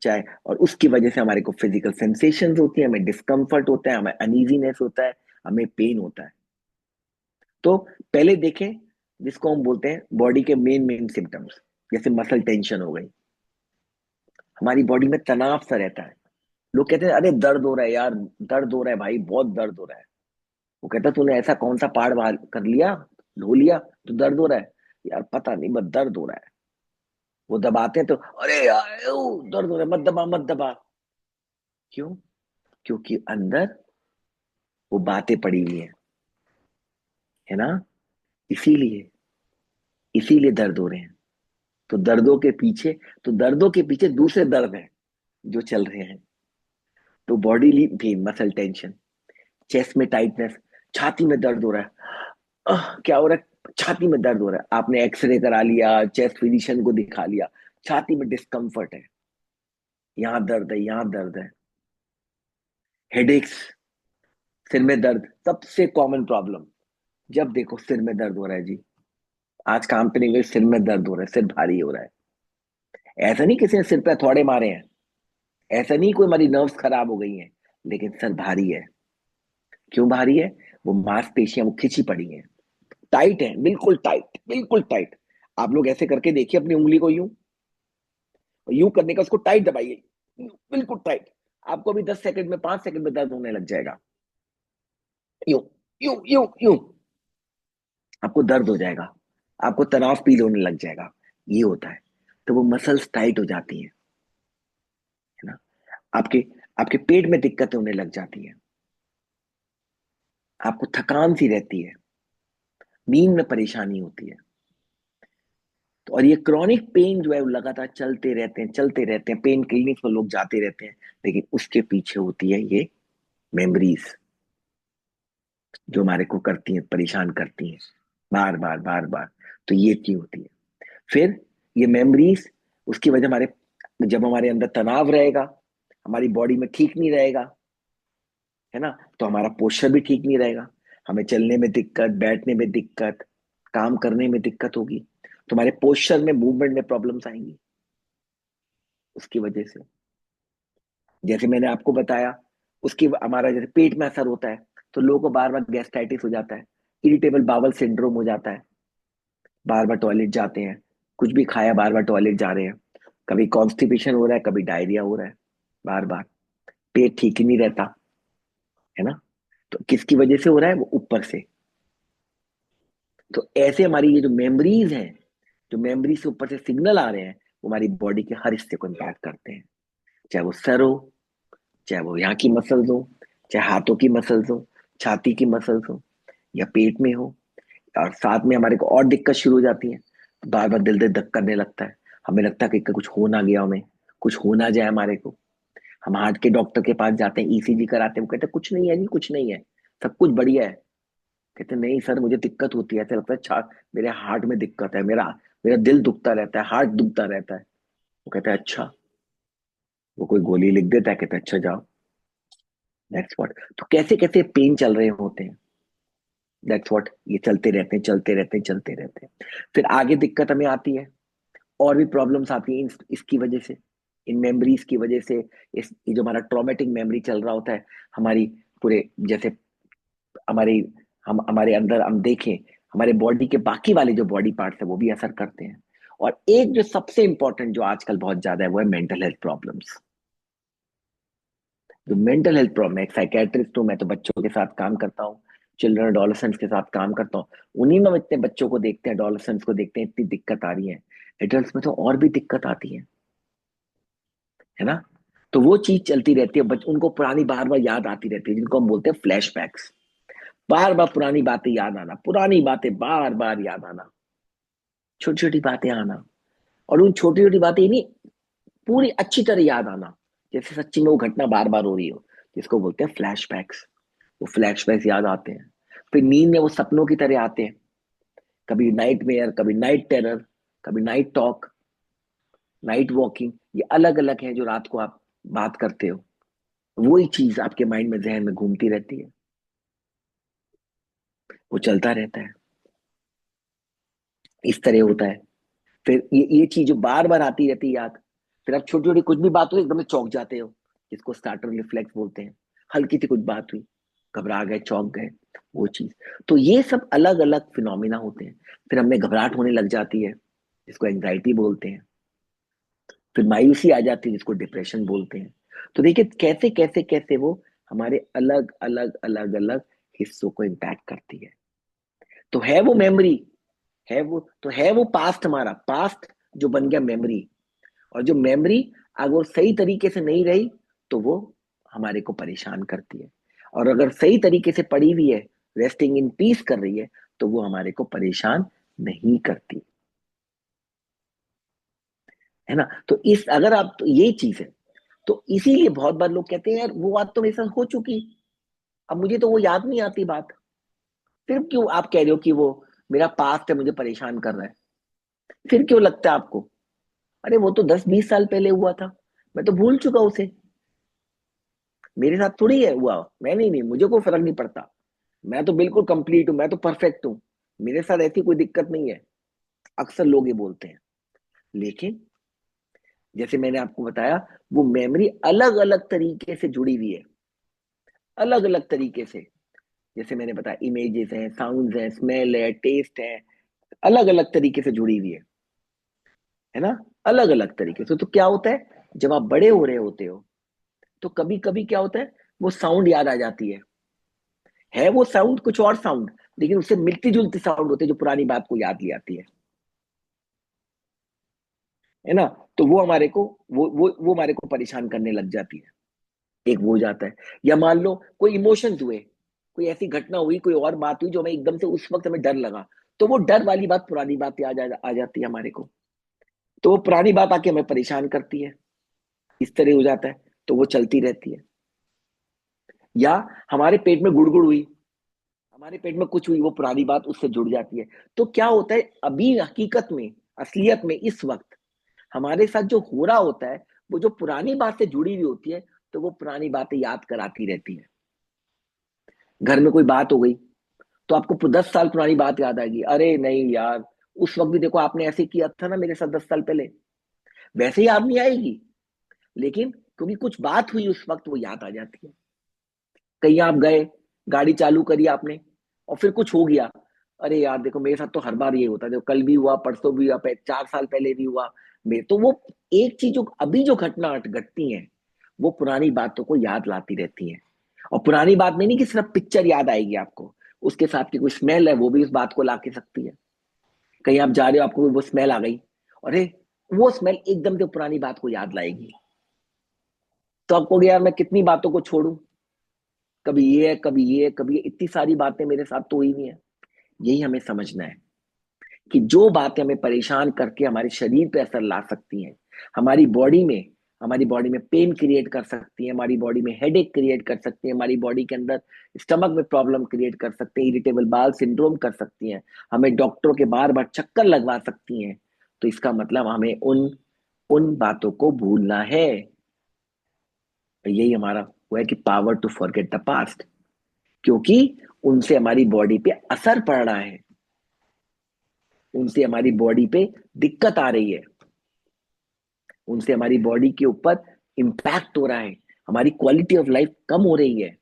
चाहे, और उसकी वजह से हमारे को फिजिकल सेंसेशंस होती है, हमें डिस्कम्फर्ट होता है, हमें अनईजीनेस होता है, हमें पेन होता है। तो पहले देखें जिसको हम बोलते हैं बॉडी के मेन मेन सिम्टम्स। जैसे मसल टेंशन हो गई, हमारी बॉडी में तनाव सा रहता है। लोग कहते हैं अरे दर्द हो रहा है यार, दर्द हो रहा है भाई, बहुत दर्द हो रहा है। वो कहता तूने ऐसा कौन सा पहाड़ बाहर कर लिया, ढो लिया, तो दर्द हो रहा है? यार पता नहीं, बस दर्द हो रहा है। वो दबाते हैं तो अरे यार दर्द हो रहा है, मत दबा मत दबा। क्यों? क्योंकि अंदर वो बातें पड़ी हुई है ना। इसीलिए, इसीलिए दर्द हो रहे हैं। तो दर्दों के पीछे दूसरे दर्द हैं जो चल रहे हैं। तो body pain, muscle tension, chest में टाइटनेस, छाती में दर्द हो रहा है। क्या हो रहा है? छाती में दर्द हो रहा है, आपने एक्सरे करा लिया, चेस्ट फिजिशियन को दिखा लिया, छाती में डिस्कम्फर्ट है, यहाँ दर्द है, यहाँ दर्द है। हेडेक्स, सिर में दर्द, सबसे कॉमन प्रॉब्लम। जब देखो सिर में दर्द हो रहा है जी, आज काम पे नहीं गए, सिर में दर्द हो रहा है, सिर भारी हो रहा है। ऐसा नहीं किसी ने सिर पे हथौड़े मारे हैं, ऐसा नहीं कोई हमारी नर्व्स खराब हो गई हैं, लेकिन सर भारी है। क्यों भारी है? वो मांसपेशियां वो खिंची पड़ी हैं, टाइट है, बिल्कुल टाइट, बिल्कुल टाइट। आप लोग ऐसे करके देखिए अपनी उंगली को, यूं यूं करने का, उसको टाइट दबाइए, बिल्कुल टाइट। आपको भी 10 सेकंड में, 5 सेकंड में दर्द होने लग जाएगा। यूं यूं यूं यूं, आपको दर्द हो जाएगा, आपको तनाव फील होने लग जाएगा। ये होता है। तो वो मसल्स टाइट हो जाती हैं, है ना। आपके आपके पेट में दिक्कतें होने लग जाती है, आपको थकान सी रहती है, नींद में परेशानी होती है। तो और ये क्रॉनिक पेन जो है वो लगातार चलते रहते हैं, चलते रहते हैं, पेन क्लिनिक पर लोग जाते रहते हैं। लेकिन उसके पीछे होती है ये मेमोरीज, जो हमारे को करती हैं, परेशान करती हैं, बार बार बार बार। तो ये चीज होती है। फिर ये मेमोरीज, उसकी वजह हमारे, जब हमारे अंदर तनाव रहेगा, हमारी बॉडी में ठीक नहीं रहेगा, है ना, तो हमारा पोस्चर भी ठीक नहीं रहेगा। हमें चलने में दिक्कत, बैठने में दिक्कत, काम करने में दिक्कत होगी। तो हमारे पोस्चर में, मूवमेंट में प्रॉब्लम्स आएंगी उसकी वजह से। जैसे मैंने आपको बताया, उसकी हमारा जैसे पेट में असर होता है, तो लोगों को बार बार गैस्ट्राइटिस हो जाता है, इरिटेबल बावल सिंड्रोम हो जाता है, बार बार टॉयलेट जाते हैं, कुछ भी खाया बार बार टॉयलेट जा रहे हैं, कभी कॉन्स्टिपेशन हो रहा है, कभी डायरिया हो रहा है, बार बार पेट ठीक ही नहीं रहता, है ना। तो किसकी वजह से हो रहा है? वो ऊपर से। तो ऐसे हमारी ये जो मेमोरीज हैं, जो मेमोरी से ऊपर से सिग्नल आ रहे हैं, वो हमारी बॉडी के हर हिस्से को इम्पैक्ट करते हैं। चाहे वो सर हो, चाहे वो यहाँ की मसल्स हो, चाहे हाथों की मसल्स हो, छाती की मसल्स हो, या पेट में हो। और साथ में हमारे को और दिक्कत शुरू हो जाती है, बार बार दिल दिल धक करने लगता है, हमें लगता है कि कुछ हो ना गया, हमें कुछ हो ना जाए हमारे को। हम हार्ट के डॉक्टर के पास जाते हैं, ईसीजी कराते हैं, वो कहते हैं कुछ नहीं है जी, कुछ नहीं है, सब कुछ बढ़िया है। कहते हैं नहीं सर, मुझे दिक्कत होती है, ऐसा लगता है मेरे हार्ट में दिक्कत है, मेरा मेरा दिल दुखता रहता है, हार्ट दुखता रहता है। वो कहता है अच्छा। वो कोई गोली लिख देता है, कहता है अच्छा जाओ, दैट्स व्हाट। तो कैसे कैसे पेन चल रहे होते हैं, दैट्स व्हाट। ये चलते रहते हैं, चलते रहते हैं, चलते रहते हैं। फिर आगे दिक्कत हमें आती है, और भी प्रॉब्लम्स आती हैं इसकी वजह से, इन मेमोरीज की वजह से। ये जो हमारा ट्रॉमेटिक मेमोरी चल रहा होता है, हमारी पूरे, जैसे हमारी, हम हमारे अंदर हम देखें, हमारे बॉडी के बाकी वाले जो बॉडी पार्ट्स है वो भी असर करते हैं। और एक जो सबसे इंपॉर्टेंट, जो आजकल बहुत ज्यादा है, वो है मेंटल हेल्थ प्रॉब्लम्स। जो मेंटल हेल्थ प्रॉब्लम है, एक साइकेट्रिस्ट हूँ मैं, तो बच्चों के साथ काम करता हूँ, चिल्ड्रन एडोलसेंट्स के साथ काम करता हूँ। उन्हीं में हम इतने बच्चों को देखते हैं, एडोलसेंट्स को देखते हैं, इतनी दिक्कत आ रही है। एडल्ट्स में तो और भी दिक्कत आती है ना। तो वो चीज चलती रहती है, उनको पुरानी बार बार याद आती रहती है, जिनको हम बोलते हैं फ्लैशबैक्स। बार बार पुरानी बातें याद आना, पुरानी बातें बार बार याद आना, छोटी छोटी बातें आना। और उन छोटी छोटी बातें नहीं, पूरी अच्छी तरह याद आना, जैसे सच्ची में वो घटना बार बार हो रही हो, जिसको बोलते हैं फ्लैशबैक्स। वो फ्लैशबैक्स याद आते हैं। फिर नींद में वो सपनों की तरह आते हैं, कभी नाइट मेयर, कभी नाइट टेरर, कभी नाइट टॉक, नाइट वॉकिंग। ये अलग अलग है जो रात को आप बात करते हो, वही चीज आपके माइंड में, जहन में घूमती रहती है, वो चलता रहता है। इस तरह होता है। फिर ये चीज जो बार बार आती रहती है याद, फिर आप छोटी छोटी कुछ भी बात हुई एकदम से चौंक जाते हो, जिसको स्टार्टर रिफ्लेक्स बोलते हैं। हल्की सी कुछ बात हुई, घबरा गए, चौंक गए, वो चीज। तो ये सब अलग अलग फिनोमिना होते हैं। फिर हमें घबराहट होने लग जाती है, जिसको एंग्जाइटी बोलते हैं। फिर मायूसी आ जाती है, जिसको डिप्रेशन बोलते हैं। तो देखिए कैसे कैसे कैसे वो हमारे अलग अलग अलग अलग हिस्सों को इम्पैक्ट करती है। तो है वो मेमोरी, है वो पास्ट, हमारा पास्ट जो बन गया मेमोरी। और जो मेमोरी अगर वो सही तरीके से नहीं रही, तो वो हमारे को परेशान करती है। और अगर सही तरीके से पड़ी हुई है, रेस्टिंग इन पीस कर रही है, तो वो हमारे को परेशान नहीं करती, है ना। तो इस अगर आप, तो ये चीज है। तो इसीलिए बहुत बार लोग कहते हैं यार वो बात तो मेरे साथ हो चुकी, अब मुझे तो वो याद नहीं आती बात। फिर क्यों आप कह रहे हो कि वो मेरा पास्ट है, मुझे परेशान कर रहा है? फिर क्यों लगता है आपको? अरे वो तो 10-20 साल पहले हुआ था, मैं तो भूल चुका उसे। मेरे साथ थोड़ी है हुआ, मैं नहीं मुझे कोई फर्क नहीं पड़ता, मैं तो बिल्कुल कंप्लीट हूँ, मैं तो परफेक्ट हूँ, मेरे साथ ऐसी कोई दिक्कत नहीं है। अक्सर लोग ये बोलते हैं। लेकिन जैसे मैंने आपको बताया, वो मेमोरी अलग अलग तरीके से जुड़ी हुई है, अलग अलग तरीके से। जैसे मैंने बताया, इमेजेस हैं, साउंड्स हैं, स्मेल है, टेस्ट है, अलग अलग तरीके से जुड़ी हुई है ना, अलग अलग तरीके से। तो क्या होता है, जब आप बड़े हो रहे होते हो, तो कभी कभी क्या होता है, वो साउंड याद आ जाती है वो साउंड कुछ और साउंड, लेकिन उससे मिलती जुलती साउंड होती है, जो पुरानी बात को याद ले आती है ना। तो वो हमारे को, वो हमारे को परेशान करने लग जाती है। एक वो हो जाता है। या मान लो कोई इमोशंस हुए, कोई ऐसी घटना हुई, कोई और बात हुई जो हमें एकदम से उस वक्त हमें डर लगा, तो वो डर वाली बात, पुरानी बात याद आ जाती है हमारे को। तो वो पुरानी बात आके हमें परेशान करती है। इस तरह हो जाता है। तो वो चलती रहती है। या हमारे पेट में गुड़गुड़ हुई, हमारे पेट में कुछ हुई, वो पुरानी बात उससे जुड़ जाती है। तो क्या होता है, अभी हकीकत में, असलियत में, इस वक्त हमारे साथ जो हो रहा होता है, वो जो पुरानी बात से जुड़ी हुई होती है, तो वो पुरानी बातें याद कराती रहती है। घर में कोई बात हो गई, तो आपको 10 साल पुरानी बात याद आएगी, अरे नहीं यार, उस वक्त भी देखो आपने ऐसे किया था ना मेरे साथ 10 साल पहले। वैसे याद नहीं आएगी, लेकिन क्योंकि कुछ बात हुई उस वक्त, वो याद आ जाती है। कहीं आप गए, गाड़ी चालू करी आपने, और फिर कुछ हो गया, अरे यार देखो मेरे साथ तो हर बार ये होता है, देखो कल भी हुआ, परसों भी हुआ, 4 साल पहले भी हुआ। मैं तो वो एक चीज जो अभी जो घटना घटती है, वो पुरानी बातों को याद लाती रहती है। और पुरानी बात में नहीं कि सिर्फ पिक्चर याद आएगी आपको, उसके साथ की कोई स्मेल है, वो भी उस बात को ला के सकती है। कहीं आप जा रहे हो, आपको वो स्मेल आ गई, अरे वो स्मेल एकदम से पुरानी बात को याद लाएगी। तो आपको यार मैं कितनी बातों को छोड़ू, कभी ये है, कभी ये है, कभी ये, इतनी सारी बातें मेरे साथ तो हुई नहीं है। यही हमें समझना है कि जो बातें हमें परेशान करके हमारे शरीर पे असर ला सकती हैं, हमारी बॉडी में हमारी बॉडी में पेन क्रिएट कर सकती है, हमारी बॉडी में हेडेक क्रिएट कर सकती है, हमारी बॉडी के अंदर स्टमक में प्रॉब्लम क्रिएट कर सकते हैं, इरिटेबल बाल सिंड्रोम कर सकती हैं, हमें डॉक्टरों के बार बार चक्कर लगवा सकती हैं। तो इसका मतलब हमें उन उन बातों को भूलना है। तो यही हमारा वो है कि power to forget the past, क्योंकि उनसे हमारी बॉडी पे असर पड़ रहा है, उनसे हमारी बॉडी पे दिक्कत आ रही है, उनसे हमारी बॉडी के ऊपर इम्पैक्ट हो रहा है, हमारी क्वालिटी ऑफ लाइफ कम हो रही है,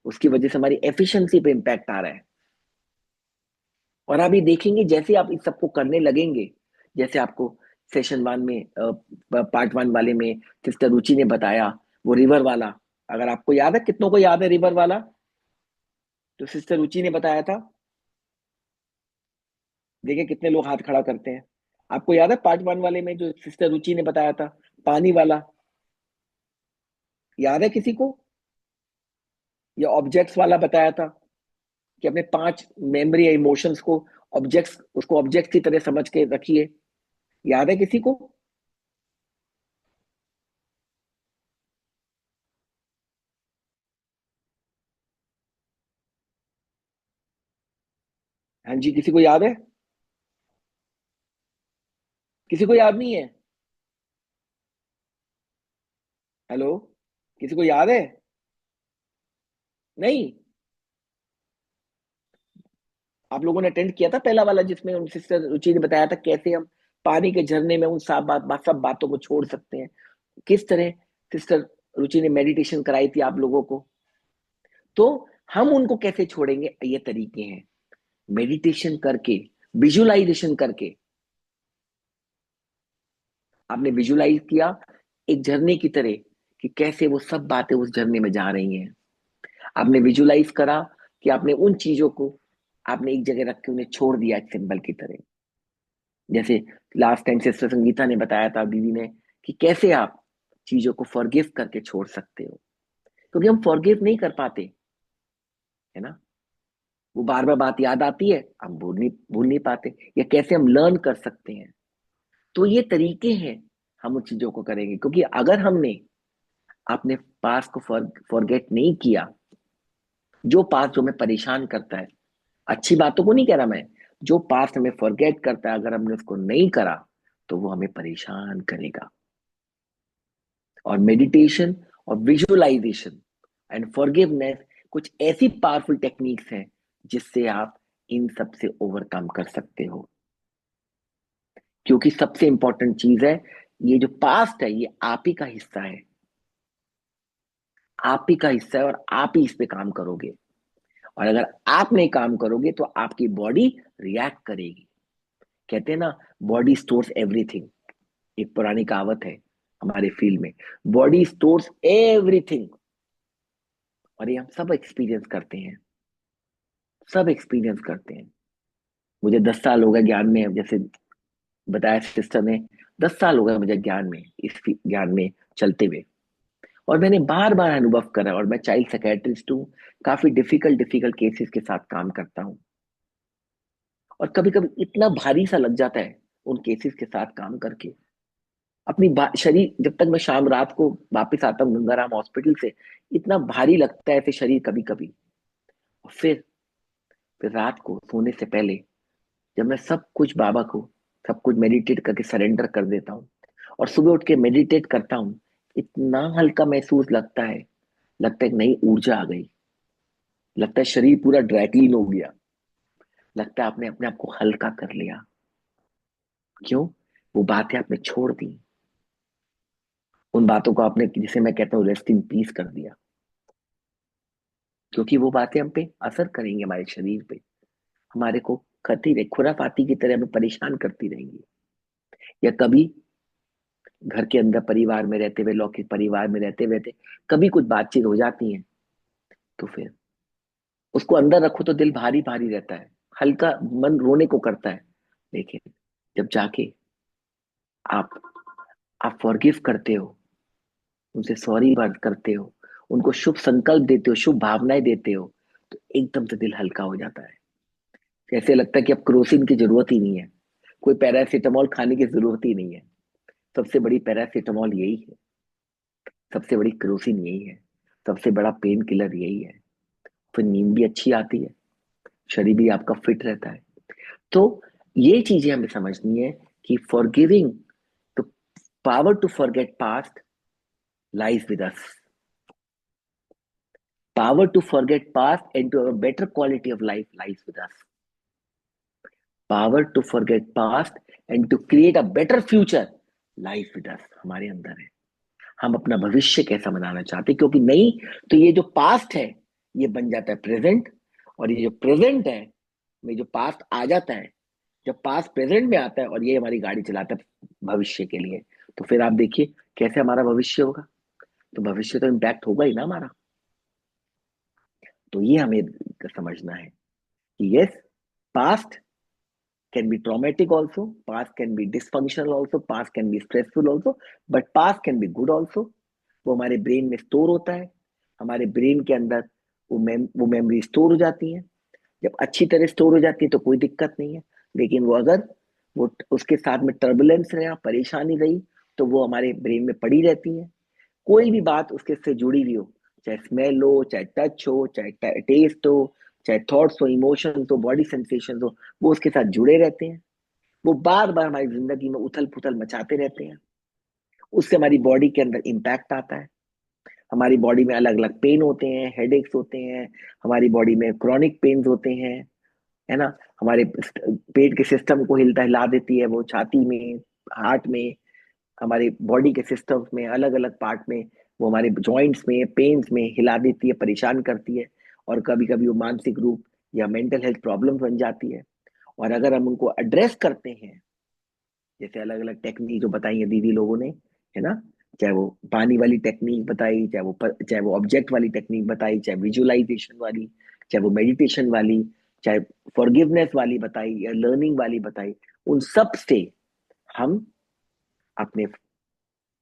उसकी वजह से हमारी एफिशिएंसी पे इम्पैक्ट आ रहा है। और आप ये देखेंगे, जैसे आप इस सबको करने लगेंगे, जैसे आपको सेशन 1 में, पार्ट 1 वाले में सिस्टर रुचि ने बताया, वो रिवर वाला, अगर आपको याद है, कितनों को याद है रिवर वाला, जो सिस्टर रुचि ने बताया था? देखिए कितने लोग हाथ खड़ा करते हैं। आपको याद है पार्ट 1 वाले में जो सिस्टर रुचि ने बताया था, पानी वाला? याद है किसी को? या ऑब्जेक्ट्स वाला बताया था, कि अपने 5 मेमोरी या इमोशंस को, ऑब्जेक्ट्स, उसको ऑब्जेक्ट की तरह समझ के रखिए? याद है किसी को? हाँ जी, किसी को याद है? किसी को याद नहीं है? हेलो? किसी को याद है? नहीं? आप लोगों ने अटेंड किया था पहला वाला, जिसमें उन सिस्टर रुचि ने बताया था कैसे हम पानी के झरने में उन सब बातों को छोड़ सकते हैं, किस तरह सिस्टर रुचि ने मेडिटेशन कराई थी आप लोगों को। तो हम उनको कैसे छोड़ेंगे, ये तरीके हैं। मेडिटेशन करके, विजुअलाइजेशन करके। आपने विजुअलाइज किया एक झरने की तरह कि कैसे वो सब बातें उस झरने में जा रही हैं। आपने विजुअलाइज करा कि आपने उन चीजों को आपने एक जगह रख के उन्हें छोड़ दिया एक सिंबल की तरह। जैसे लास्ट टाइम सिस्टर संगीता ने बताया था दीदी ने कि कैसे आप चीजों को फॉरगिव करके छोड़ सकते हो, क्योंकि हम फॉरगिव नहीं कर पाते, है ना। वो बार बार बात याद आती है, हम भूल नहीं पाते। या कैसे हम लर्न कर सकते हैं। तो ये तरीके हैं, हम उन चीजों को करेंगे, क्योंकि अगर हमने अपने पास को फॉरगेट नहीं किया, जो पास जो हमें परेशान करता है, अच्छी बातों को नहीं कह रहा मैं, जो पास हमें फॉरगेट करता है, अगर हमने उसको नहीं करा तो वो हमें परेशान करेगा। और मेडिटेशन और विजुअलाइजेशन एंड फॉरगिवनेस कुछ ऐसी पावरफुल टेक्निक्स हैं जिससे आप इन सब से ओवरकम कर सकते हो। क्योंकि सबसे इंपॉर्टेंट चीज है, ये जो पास्ट है ये आप ही का हिस्सा है, आप ही का हिस्सा है, और आप ही इस पे काम करोगे। और अगर आप नहीं काम करोगे तो आपकी बॉडी रिएक्ट करेगी। कहते हैं ना, बॉडी स्टोर्स एवरीथिंग। एक पुरानी कहावत है हमारे फील्ड में, बॉडी स्टोर्स एवरीथिंग। और ये हम सब एक्सपीरियंस करते हैं, सब एक्सपीरियंस करते हैं। मुझे 10 साल हो गए ज्ञान में, जैसे बताया सिस्टर ने, 10 साल हो गए मुझे ज्ञान में, इस ज्ञान में चलते हुए। और मैंने बार बार अनुभव करा, और मैं चाइल्ड साइकेट्रिस्ट हूँ, काफी डिफिकल्ट डिफिकल्ट केसेस के साथ काम करता हूँ। और कभी कभी इतना भारी सा लग जाता है उन केसेस के साथ काम करके। अपनी शरीर, जब तक मैं शाम रात को वापस आता हूँ गंगाराम हॉस्पिटल से, इतना भारी लगता है ऐसे शरीर कभी कभी। और फिर रात को सोने से पहले जब मैं सब कुछ बाबा को, सब कुछ मेडिटेट करके सरेंडर कर देता हूँ, और सुबह उठ के मेडिटेट करता हूँ, इतना हल्का महसूस लगता है, लगता है एक नई ऊर्जा आ गई, लगता है शरीर पूरा ड्राई क्लीन हो गया, लगता है आपने अपने आप को हल्का कर लिया। क्यों? वो बातें आपने छोड़ दी, उन बातों को आपने, जिसे मैं कहता हूँ, रेस्ट इन पीस कर दिया। क्योंकि वो बातें हम पे असर करेंगी, हमारे शरीर पे, हमारे को करती रहे, खुरापाती की तरह हमें परेशान करती रहेंगी। या कभी घर के अंदर परिवार में रहते हुए, लौकिक परिवार में रहते रहते कभी कुछ बातचीत हो जाती है, तो फिर उसको अंदर रखो तो दिल भारी भारी रहता है, हल्का मन रोने को करता है। लेकिन जब जाके आप आप फॉरगिव करते हो, उनसे सॉरी बात करते हो, उनको शुभ संकल्प देते हो, शुभ भावनाएं देते हो, तो एकदम से दिल हल्का हो जाता है। ऐसे लगता है कि अब क्रोसिन की जरूरत ही नहीं है, कोई पैरासीटामोल खाने की जरूरत ही नहीं है। सबसे बड़ी पैरासीटामोल यही है, सबसे बड़ी क्रोसिन यही है, सबसे बड़ा पेन किलर यही है। फिर नींद भी अच्छी आती है, शरीर भी आपका फिट रहता है। तो ये चीजें हमें समझनी है कि forgiving, the power to forget past lies with us. Power to forget past and to have a better quality of life lies with us. Power to forget past and to create a better future lies with us. हमारे अंदर है, हम अपना भविष्य कैसा बनाना चाहते हैं, क्योंकि नहीं तो ये जो पास्ट है ये बन जाता है प्रेजेंट, और ये जो प्रेजेंट है में जो पास्ट आ जाता है, जब पास्ट प्रेजेंट में आता है और ये हमारी गाड़ी चलाता है भविष्य के लिए, तो फिर आप देखिए कैसे हमारा भविष्य होगा। तो भविष्य तो इम्पैक्ट होगा ही ना हमारा। तो ये हमें समझना है कि yes, past can be traumatic also, past can be dysfunctional also, past can be stressful also, but past can be good also। वो हमारे ब्रेन में स्टोर होता है, हमारे ब्रेन के अंदर वो मेमोरी स्टोर हो जाती है। जब अच्छी तरह स्टोर हो जाती है तो कोई दिक्कत नहीं है, लेकिन वो अगर वो उसके साथ में टर्बुलेंस रहा, परेशानी रही, तो वो हमारे ब्रेन में पड़ी रहती है। कोई भी बात उसके से जुड़ी हुई हो, चाहे स्मेल हो, चाहे टच हो, चाहे टेस्ट हो, चाहे थॉट्स हो, इमोशंस हो, बॉडी सेंसेशन हो, वो उसके साथ जुड़े रहते हैं। वो बार बार हमारी जिंदगी में उथल पुथल मचाते रहते हैं, उससे हमारी बॉडी के अंदर इम्पैक्ट आता है, हमारी बॉडी में अलग अलग पेन होते हैं, हेडेक्स होते हैं, हमारी बॉडी में क्रॉनिक पेन्स होते हैं, है ना। हमारे पेट के सिस्टम को हिला देती है वो, छाती में, हार्ट में, हमारे बॉडी के सिस्टम्स में, अलग अलग पार्ट में वो हमारे जॉइंट्स में, पेन्स में हिला देती है, परेशान करती है। और कभी कभी वो मानसिक रूप या मेंटल हेल्थ प्रॉब्लम बन जाती है। और अगर हम उनको एड्रेस करते हैं, जैसे अलग अलग टेक्निक जो बताई है दीदी लोगों ने, है ना, चाहे वो पानी वाली टेक्निक बताई, चाहे वो ऑब्जेक्ट वाली टेक्निक बताई, चाहे विजुअलाइजेशन वाली, चाहे वो मेडिटेशन वाली, चाहे फॉरगिवनेस वाली बताई या लर्निंग वाली बताई, उन सब से हम अपने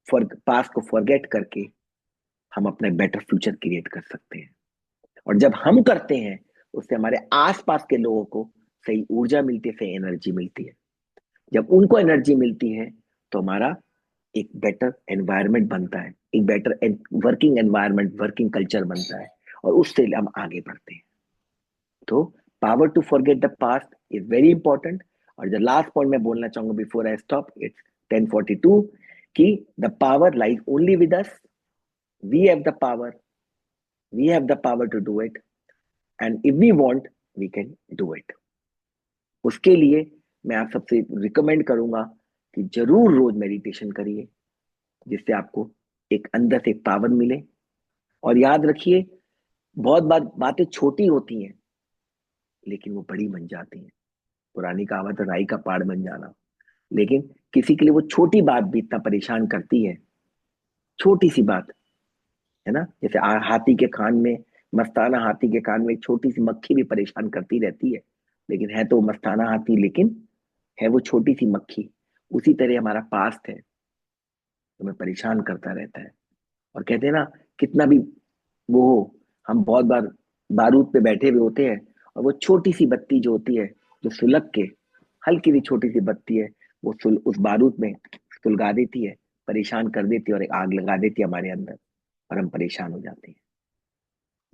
पास्ट को फॉरगेट करके हम अपना बेटर फ्यूचर क्रिएट कर सकते हैं। और जब हम करते हैं, उससे हमारे आसपास के लोगों को सही ऊर्जा मिलती है, सही एनर्जी मिलती है। जब उनको एनर्जी मिलती है तो हमारा एक बेटर एनवायरनमेंट बनता है, एक better working environment, working culture बनता है, और उससे हम आगे बढ़ते हैं। तो power to forget the past is very important. और जो लास्ट पॉइंट मैं बोलना चाहूंगा बिफोर आई स्टॉप, इट्स 10:42, कि the power lies only with us, we have the power, we have the power to do it, and if we want we can do it. उसके लिए मैं आप सबसे रिकमेंड करूंगा कि जरूर रोज मेडिटेशन करिए, जिससे आपको एक अंदर से एक पावर मिले। और याद रखिए, बहुत बातें छोटी होती हैं लेकिन वो बड़ी बन जाती हैं। पुरानी कहावत है, राई का पाड़ बन जाना। लेकिन किसी के लिए वो छोटी बात भी इतना परेशान करती है, छोटी सी बात, है ना। जैसे हाथी के कान में, मस्ताना हाथी के कान में एक छोटी सी मक्खी भी परेशान करती रहती है, लेकिन है तो मस्ताना हाथी, लेकिन है वो छोटी सी मक्खी। उसी तरह हमारा पास्ट है, तुम्हें परेशान करता रहता है। और कहते हैं ना, कितना भी वो हो, हम बहुत बार बारूद पे बैठे हुए होते हैं, और वो छोटी सी बत्ती जो होती है, जो सुलग के, हल्की सी छोटी सी बत्ती है, वो उस बारूद में सुलगा देती है, परेशान कर देती है, और एक आग लगा देती है हमारे अंदर, और हम परेशान हो जाते हैं।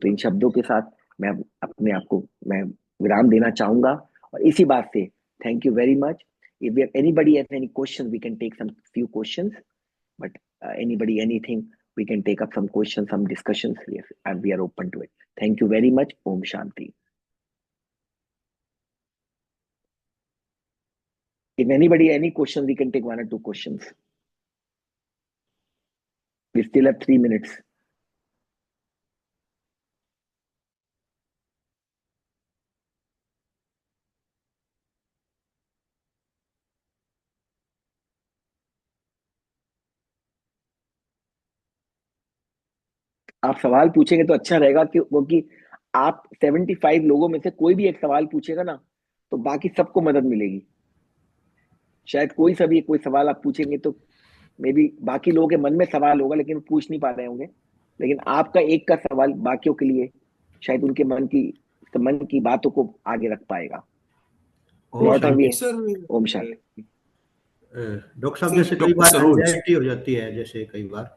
तो इन शब्दों के साथ मैं अपने आप को मैं विराम देना चाहूंगा, और इसी बात से thank you very much. If anybody has any question, we can take some few questions, but anybody, anything, we can take up some questions, some discussions. Yes, and we are open to it. Thank you very much. Om Shanti. If anybody any questions, we can take one or two questions. We still have 3 minutes. आप सवाल पूछेंगे तो अच्छा रहेगा, क्योंकि आप 75 लोगों में से कोई भी एक सवाल पूछेगा ना, तो बाकी सबको मदद मिलेगी। शायद कोई सवाल आप पूछेंगे तो मे बी बाकी लोगों के मन में सवाल होगा, लेकिन वो पूछ नहीं पा रहे होंगे, लेकिन आपका एक का सवाल बाकियों के लिए शायद उनके मन की बातों को आगे रख पाएगा। ओम लॉट ऑफ शांति। ये। सर ओम शांति। डॉक्टर साहब, जैसे कई डॉक्टर बार सरोज, एंजाइटी हो जाती है,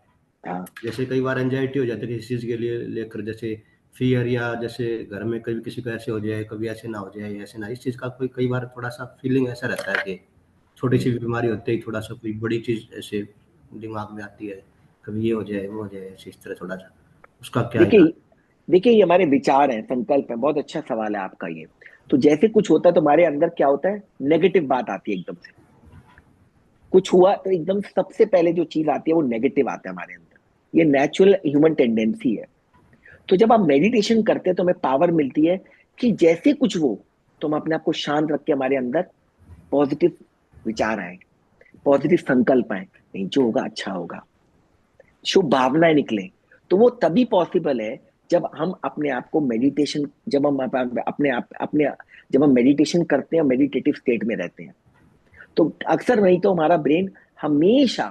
हाँ, जैसे कई बार एंजाइटी हो जाती है किसी चीज़ के लिए लेकर, जैसे फियर, या जैसे घर में कभी किसी को ऐसे हो जाए, कभी ऐसे ना हो जाए, ऐसे ना, इस चीज़ का कोई कई बार थोड़ा सा फीलिंग ऐसा रहता है कि छोटी सी बीमारी होते ही थोड़ा सा कोई बड़ी चीज़ ऐसे दिमाग में आती है, कभी ये हो जाए, वो हो जाए, ऐसे इस तरह थोड़ा सा, उसका क्या इलाज? देखिए देखिए, ये हमारे विचार हैं, संकल्प है। बहुत अच्छा सवाल है आपका ये। तो जैसे कुछ होता है तो हमारे अंदर क्या होता है, नेगेटिव बात आती है एकदम से। कुछ हुआ तो एकदम सबसे पहले जो चीज आती है वो नेगेटिव आता है हमारे अंदर। ये नेचुरल ह्यूमन टेंडेंसी है। तो जब आप मेडिटेशन करते हैं तो हमें पावर मिलती है कि जैसे कुछ हो तो हम अपने आप को शांत रख के हमारे अंदर पॉजिटिव विचार आए, पॉजिटिव संकल्प आए, नहीं जो होगा अच्छा होगा, शुभ भावनाएं निकले। तो वो तभी पॉसिबल है जब हम अपने आप को मेडिटेशन, जब हम अपने आप अपने जब हम मेडिटेशन करते हैं, मेडिटेटिव स्टेट में रहते हैं। तो अक्सर नहीं तो हमारा ब्रेन हमेशा,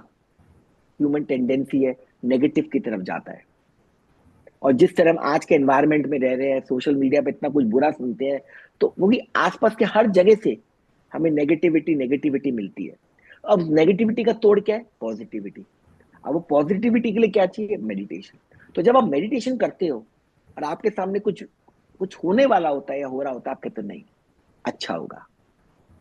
ह्यूमन टेंडेंसी है, नेगेटिव की तरफ जाता है। और जिस तरह हम आज के एनवायरनमेंट में रह रहे हैं, सोशल मीडिया पे इतना कुछ बुरा सुनते हैं, तो वो भी आसपास के हर जगह से हमें नेगेटिविटी नेगेटिविटी मिलती है। अब नेगेटिविटी का तोड़ क्या है, पॉजिटिविटी। अब वो पॉजिटिविटी के लिए क्या चाहिए, मेडिटेशन। तो जब आप मेडिटेशन करते हो और आपके सामने कुछ कुछ होने वाला होता है या हो रहा होता है, आप कहते नहीं अच्छा होगा,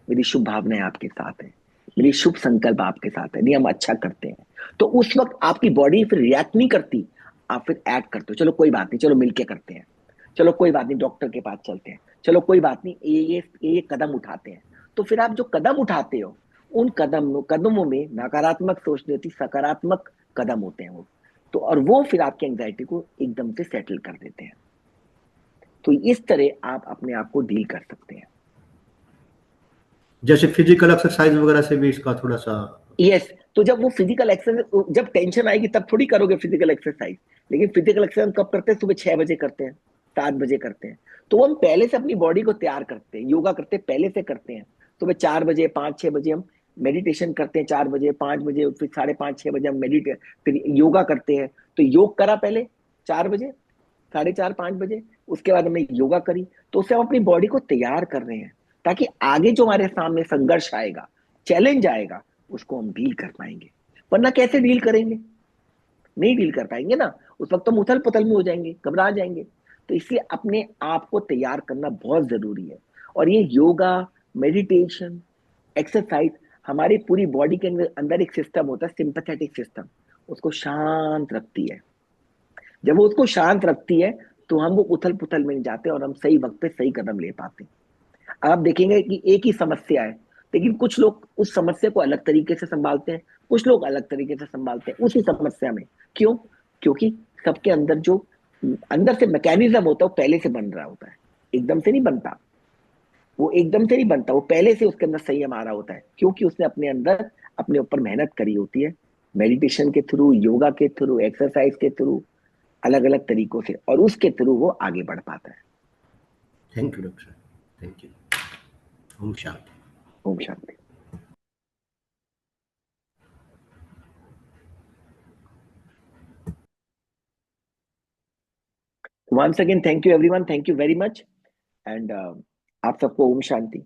मेरी शुभ भावनाएं आपके साथ है, मेरी शुभ संकल्प आपके साथ है, नहीं हम अच्छा करते हैं। तो उस वक्त आपकी बॉडी फिर रिएक्ट नहीं करती, आप फिर ऐड करते हो, चलो कोई बात नहीं, चलो मिलके करते हैं, चलो कोई बात नहीं डॉक्टर के पास चलते हैं, चलो कोई बात नहीं ये कदम उठाते हैं। तो फिर आप जो कदम उठाते हो, उन कदमों में नकारात्मक सोच नहीं होती, सकारात्मक कदम होते हैं वो। तो और वो फिर आपकी एंग्जाइटी को एकदम से सेटल कर देते हैं। तो इस तरह आप अपने आप को डील कर सकते हैं। जैसे फिजिकल एक्सरसाइज वगैरह से भी इसका थोड़ा सा। यस, तो जब वो फिजिकल एक्सरसाइज, जब टेंशन आएगी तब थोड़ी करोगे फिजिकल एक्सरसाइज। लेकिन फिजिकल एक्सरसाइज कब करते हैं? सुबह 6 बजे करते हैं, 7 बजे करते हैं। तो वो हम पहले से अपनी बॉडी को तैयार करते हैं, योगा करते हैं पहले से करते हैं। सुबह 4 बजे, 5-6 बजे हम मेडिटेशन करते हैं, 4 बजे, 5 बजे, फिर 5:30-6 बजे हम मेडिटेट, फिर योगा करते हैं। तो योग करा पहले 4 बजे, 4:30-5 बजे, उसके बाद हमने योगा करी। तो उससे हम अपनी बॉडी को तैयार कर रहे हैं, ताकि आगे जो हमारे सामने संघर्ष आएगा, चैलेंज आएगा, उसको हम डील कर पाएंगे। वरना कैसे डील करेंगे? नहीं डील कर पाएंगे ना। उस वक्त हम उथल पुथल में हो जाएंगे, घबरा जाएंगे। तो इसलिए अपने आप को तैयार करना बहुत जरूरी है। और ये योगा, मेडिटेशन, एक्सरसाइज, हमारी पूरी बॉडी के अंदर एक सिस्टम होता है, सिंपैथेटिक सिस्टम, उसको शांत रखती है। जब वो उसको शांत रखती है, तो हम वो उथल पुथल में नहीं जाते और हम सही वक्त पे सही कदम ले पाते हैं। आप देखेंगे कि एक ही समस्या है, लेकिन कुछ लोग उस समस्या को अलग तरीके से संभालते हैं, कुछ लोग अलग तरीके से संभालते हैं उसी समस्या में। क्यों? क्योंकि सबके अंदर जो अंदर से मैकेनिज्म होता है वो पहले से बन रहा होता है, एकदम से नहीं बनता। वो एकदम से नहीं बनता, वो पहले से उसके अंदर संयम आ रहा होता है, क्योंकि उसने अपने अंदर अपने ऊपर मेहनत करी होती है, मेडिटेशन के थ्रू, योगा के थ्रू, एक्सरसाइज के थ्रू, अलग अलग तरीकों से, और उसके थ्रू वो आगे बढ़ पाता है। Thank you doctor, thank you. ओम शांति। ओम शांति। Once again thank you everyone, thank you very much. And आप सबको Om Shanti.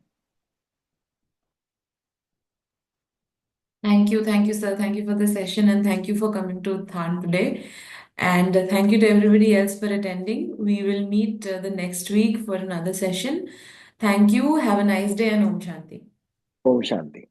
Thank you, sir. Thank you for the session and thank you for coming to Than today. And thank you to everybody else for attending. We will meet the next week for another session. Thank you. Have a nice day and Om Shanti. Om Shanti.